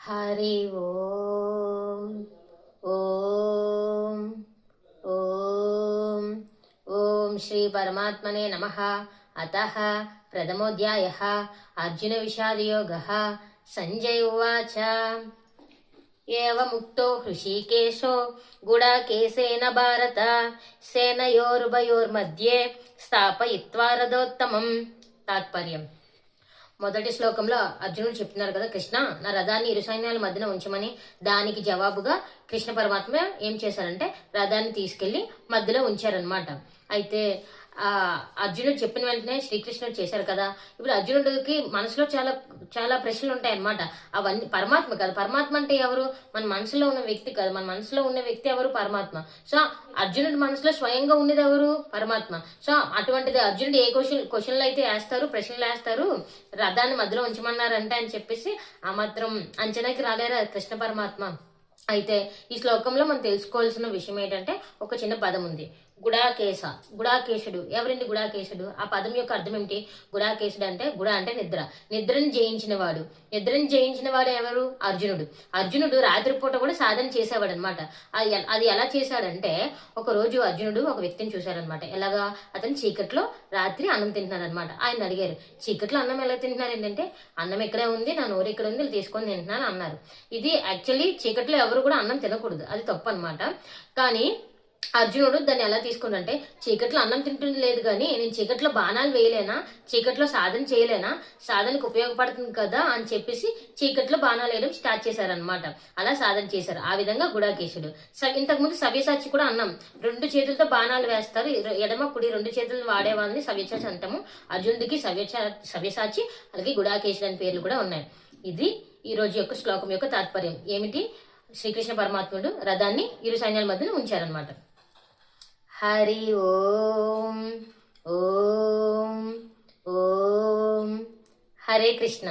హరి ఓం ఓం ఓం ఓం శ్రీ పరమాత్మనే నమః. అతః ప్రథమోధ్యాయః అర్జున విషాదయోగః. సంజయ ఉవాచ ఏవముక్తో హృషీకేశో గుడాకేశేన భారత సేనయోరుభయోర్మధ్యే స్థాపయిత్వా రథోత్తమం. తాత్పర్యం: మొదటి శ్లోకంలో అర్జునుడు చెప్తున్నారు కదా, కృష్ణ నా రథాన్ని ఇరు సైన్యాల మధ్యన ఉంచమని. దానికి జవాబుగా కృష్ణ పరమాత్మ ఏం చేశారంటే రథాన్ని తీసుకెళ్లి మధ్యలో ఉంచారనమాట. అయితే అర్జునుడు చెప్పిన వెంటనే శ్రీకృష్ణుడు చేశారు కదా. ఇప్పుడు అర్జునుడికి మనసులో చాలా చాలా ప్రశ్నలు ఉంటాయి అనమాట. అవన్నీ పరమాత్మ కదా. పరమాత్మ అంటే ఎవరు? మన మనసులో ఉన్న వ్యక్తి కదా. మన మనసులో ఉన్న వ్యక్తి ఎవరు? పరమాత్మ. సో అర్జునుడి మనసులో స్వయంగా ఉన్నది ఎవరు? పరమాత్మ. సో అటువంటిది అర్జునుడు ఏ క్వశ్చన్లు అయితే వేస్తారు, ప్రశ్నలు వేస్తారు, రథాన్ని మధ్యలో ఉంచమన్నారంటే అని చెప్పేసి ఆ మాత్రం అంచనాకి రాలేరా కృష్ణ పరమాత్మ. అయితే ఈ శ్లోకంలో మనం తెలుసుకోవాల్సిన విషయం ఏంటంటే ఒక చిన్న పదం ఉంది, గుడాకేశ. గుడాకేశుడు ఎవరండి? గుడాకేశుడు. ఆ పదం యొక్క అర్థం ఏమిటి? గుడాకేశుడు అంటే గుడ అంటే నిద్ర. నిద్రను జయించిన వాడు. నిద్రను జయించిన వాడు ఎవరు? అర్జునుడు. అర్జునుడు రాత్రిపూట కూడా సాధన చేసేవాడు అనమాట. అది ఎలా చేశాడంటే ఒక రోజు అర్జునుడు ఒక వ్యక్తిని చూశాడనమాట. ఎలాగా? అతను చీకట్లో రాత్రి అన్నం తింటున్నాడు అనమాట. ఆయన అడిగారు, చీకట్లో అన్నం ఎలా తింటున్నారు ఏంటంటే, అన్నం ఇక్కడే ఉంది, నా నోరు ఇక్కడ ఉంది, తీసుకొని తింటున్నాను అన్నారు. ఇది యాక్చువల్లీ చీకట్లో ఎవరు కూడా అన్నం తినకూడదు, అది తప్పు అనమాట. కానీ అర్జునుడు దాన్ని ఎలా తీసుకుంటే, చీకట్లో అన్నం తింటుంది లేదు కానీ నేను చీకట్లో బాణాలు వేయలేనా, చీకట్లో సాధన చేయలేనా, సాధనకు ఉపయోగపడుతుంది కదా అని చెప్పేసి చీకట్లో బాణాలు వేయడం స్టార్ట్ చేశారనమాట. అలా సాధన చేశారు. ఆ విధంగా గుడాకేశుడు. ఇంతకుముందు సవ్యసాచి కూడా అన్నాం, రెండు చేతులతో బాణాలు వేస్తారు, ఎడమ కుడి రెండు చేతులు వాడే వాళ్ళని సవ్యసాచి అంటాము. అర్జునుడికి సవ్యసాచి అలాగే గుడాకేశుడు అని పేర్లు కూడా ఉన్నాయి. ఇది ఈ రోజు యొక్క శ్లోకం యొక్క తాత్పర్యం ఏమిటి? శ్రీకృష్ణ పరమాత్ముడు రథాన్ని ఇరు సైన్యాల మధ్యన ఉంచారనమాట. హరి ఓం ఓం ఓం. హరే కృష్ణ.